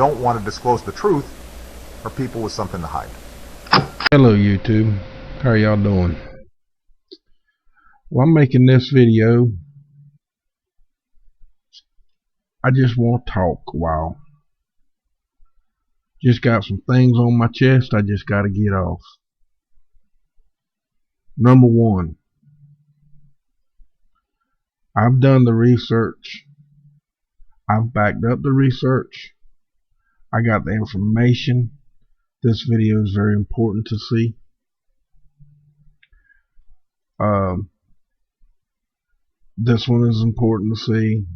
don't want to disclose the truth are people with something to hide. Hello YouTube, how are y'all doing? Well, I'm making this video. I just want to talk a while. Just got some things on my chest I just got to get off. Number one, I've done the research. I've backed up the research. I got the information. This video is very important to see. This one is important to see.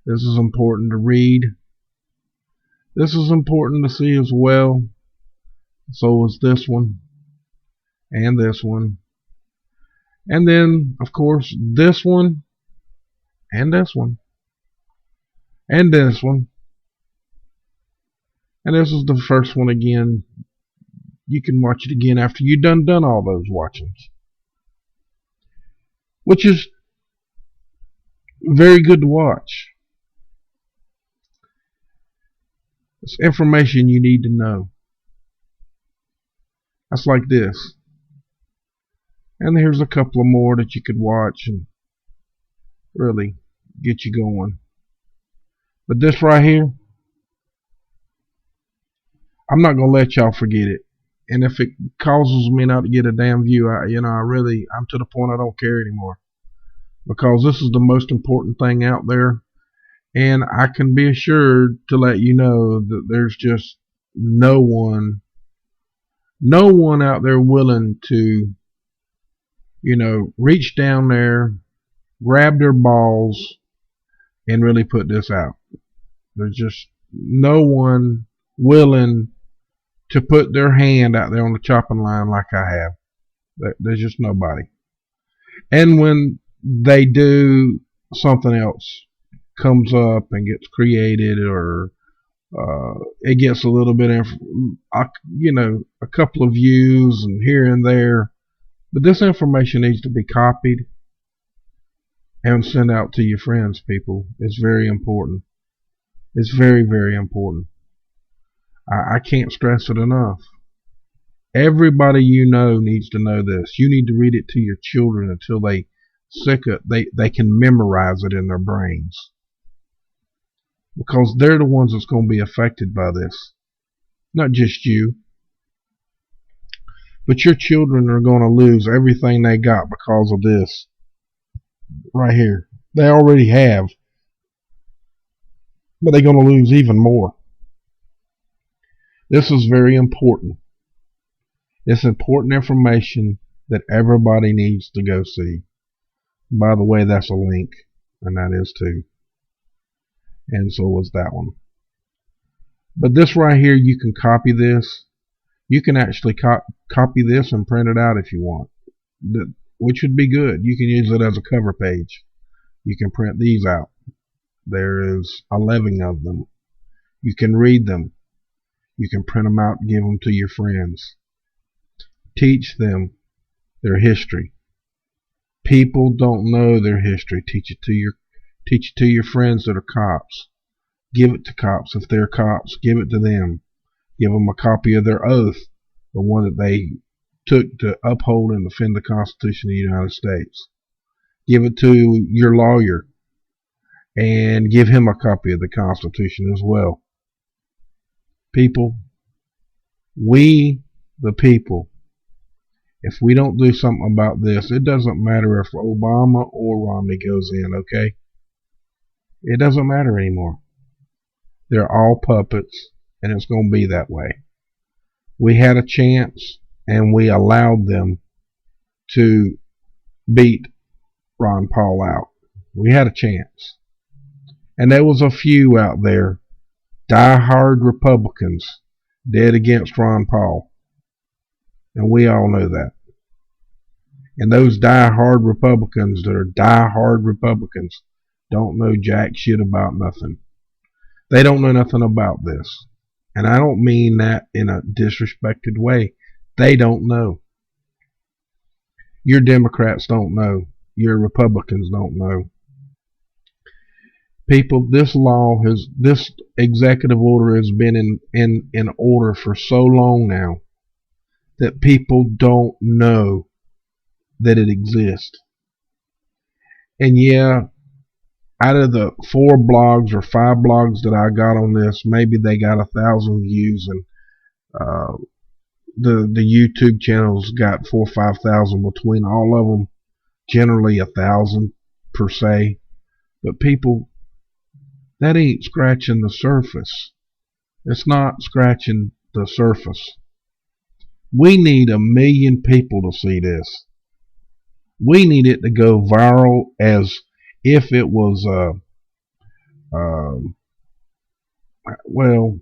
This is important to read. This is important to see as well. So is this one. And this one. And then, of course, this one. And this one. And this one. And this is the first one again. You can watch it again after you've done all those watchings. Which is very good to watch. It's information you need to know. That's like this. And here's a couple of more that you could watch and really get you going. But this right here, I'm not going to let y'all forget it. And if it causes me not to get a damn view, I'm to the point I don't care anymore. Because this is the most important thing out there. And I can be assured to let you know that there's just no one out there willing to, reach down there, grab their balls, and really put this out. There's just no one willing to put their hand out there on the chopping line like I have. There's just nobody. And when they do, something else comes up and gets created, or it gets a little bit of, a couple of views and here and there. But this information needs to be copied and sent out to your friends, people. It's very important. It's very, very important. I can't stress it enough. Everybody you know needs to know this. You need to read it to your children until they can memorize it in their brains. Because they're the ones that's going to be affected by this. Not just you. But your children are going to lose everything they got because of this. Right here. They already have. But they're going to lose even more. This is very important. It's important information that everybody needs to go see. By the way, that's a link. And that is too. And so was that one. But this right here, you can copy this. You can actually copy this and print it out if you want. Which would be good. You can use it as a cover page. You can print these out. There is 11 of them. You can read them. You can print them out and give them to your friends. Teach them their history. People don't know their history. Teach it to your friends that are cops. Give it to cops. If they're cops, give it to them. Give them a copy of their oath, the one that they took to uphold and defend the Constitution of the United States. Give it to your lawyer and give him a copy of the Constitution as well. People, we the people, if we don't do something about this, it doesn't matter if Obama or Romney goes in, okay? It doesn't matter anymore. They're all puppets, and it's going to be that way. We had a chance, and we allowed them to beat Ron Paul out. We had a chance. And there was a few out there, die-hard Republicans, dead against Ron Paul. And we all know that. And those die-hard Republicans that are die-hard Republicans don't know jack shit about nothing. They don't know nothing about this. And I don't mean that in a disrespected way. They don't know. Your Democrats don't know. Your Republicans don't know. People, this executive order has been in order for so long now that people don't know that it exists. And yeah, out of the 4 blogs or 5 blogs that I got on this, maybe they got 1,000 views, and the YouTube channels got 4,000 or 5,000 between all of them, generally 1,000 per se. But people, that ain't scratching the surface. It's not scratching the surface. We need 1 million people to see this. We need it to go viral as if it was well,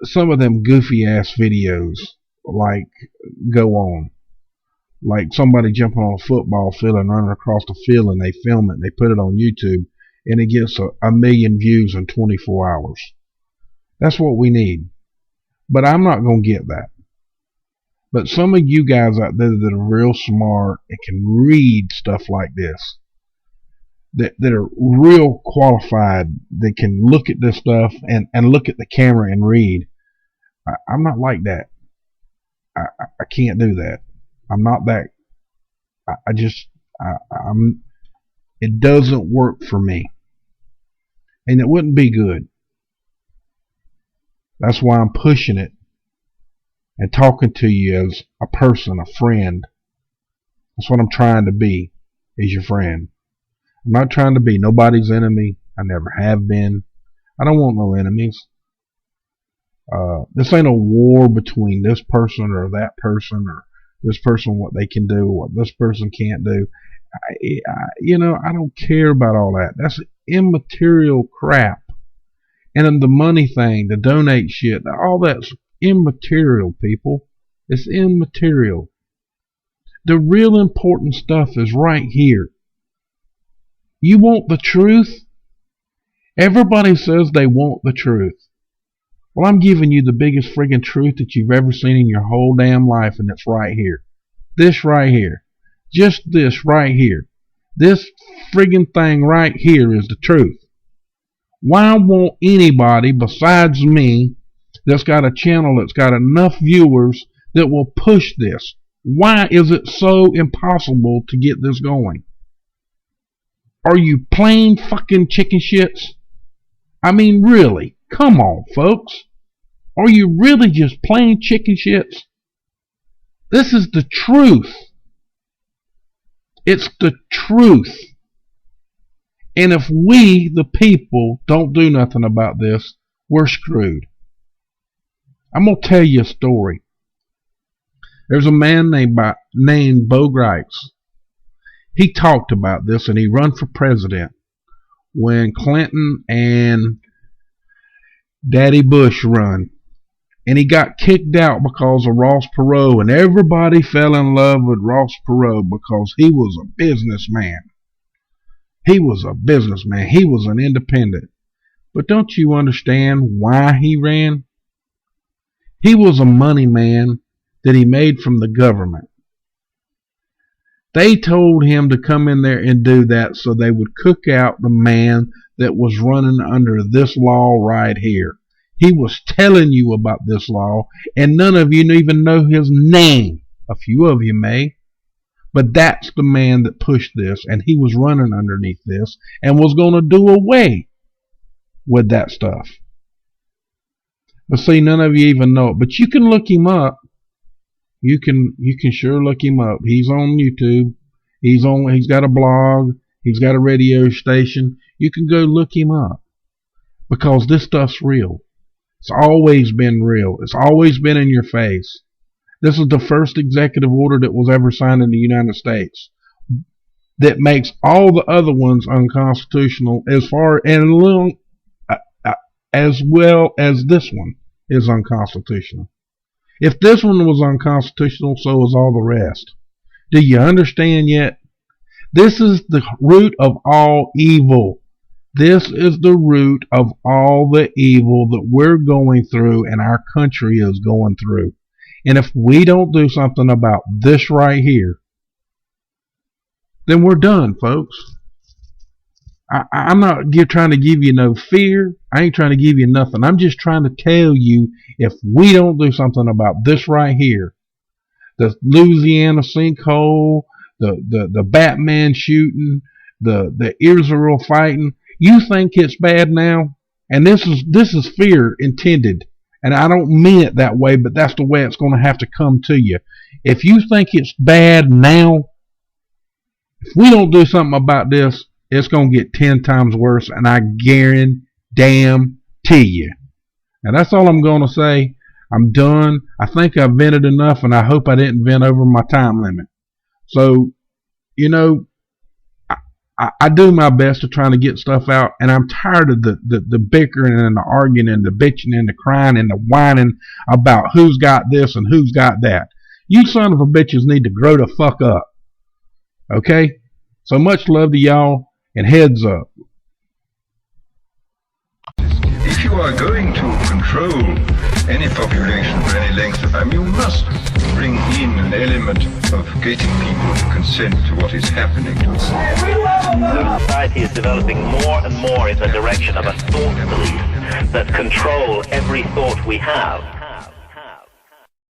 some of them goofy ass videos like go on, like somebody jumping on a football field and running across the field, and they film it and they put it on YouTube, and it gets 1 million views in 24 hours. That's what we need. But I'm not going to get that. But some of you guys out there that are real smart and can read stuff like this, that are real qualified, that can look at this stuff and look at the camera and read. I'm not like that. I can't do that. I'm not that. I'm. It doesn't work for me, and it wouldn't be good. That's why I'm pushing it and talking to you as a person, a friend. That's what I'm trying to be, is your friend. I'm not trying to be nobody's enemy. I never have been. I don't want no enemies. This ain't a war between this person or that person, or this person what they can do, what this person can't do. I don't care about all that. That's immaterial crap. And then the money thing, the donate shit, all that's immaterial, people. It's immaterial. The real important stuff is right here. You want the truth? Everybody says they want the truth. Well, I'm giving you the biggest friggin' truth that you've ever seen in your whole damn life, and it's right here. This right here. Just this right here. This friggin' thing right here is the truth. Why won't anybody besides me that's got a channel that's got enough viewers that will push this? Why is it so impossible to get this going? Are you plain fucking chicken shits? I mean, really? Come on, folks. Are you really just plain chicken shits? This is the truth. It's the truth. And if we, the people, don't do nothing about this, we're screwed. I'm going to tell you a story. There's a man named Bo Gripes. He talked about this, and he run for president when Clinton and Daddy Bush run. And he got kicked out because of Ross Perot, and everybody fell in love with Ross Perot because he was a businessman. He was a businessman. He was an independent. But don't you understand why he ran? He was a money man that he made from the government. They told him to come in there and do that so they would cook out the man that was running under this law right here. He was telling you about this law, and none of you even know his name. A few of you may. But that's the man that pushed this, and he was running underneath this and was going to do away with that stuff. But see, none of you even know it. But you can look him up. You can sure look him up. He's on YouTube. He's got a blog. He's got a radio station. You can go look him up, because this stuff's real. It's always been real. It's always been in your face. This is the first executive order that was ever signed in the United States that makes all the other ones unconstitutional, as well as this one is unconstitutional. If this one was unconstitutional, so is all the rest. Do you understand yet? This is the root of all evil. This is the root of all the evil that we're going through and our country is going through. And if we don't do something about this right here, then we're done, folks. I'm not trying to give you no fear. I ain't trying to give you nothing. I'm just trying to tell you, if we don't do something about this right here, the Louisiana sinkhole, the Batman shooting, the Israel fighting, you think it's bad now? And this is fear intended. And I don't mean it that way, but that's the way it's going to have to come to you. If you think it's bad now, if we don't do something about this, it's going to get 10 times worse, and I guarantee you. And that's all I'm going to say. I'm done. I think I've vented enough, and I hope I didn't vent over my time limit. So, you know, I do my best to try to get stuff out, and I'm tired of the bickering and the arguing and the bitching and the crying and the whining about who's got this and who's got that. You son of a bitches need to grow the fuck up. Okay? So much love to y'all, and heads up. If you are going to control any population for any length of time, you must bring in an element of getting people to consent to what is happening to them. Society is developing more and more in the direction of a thought police that control every thought we have.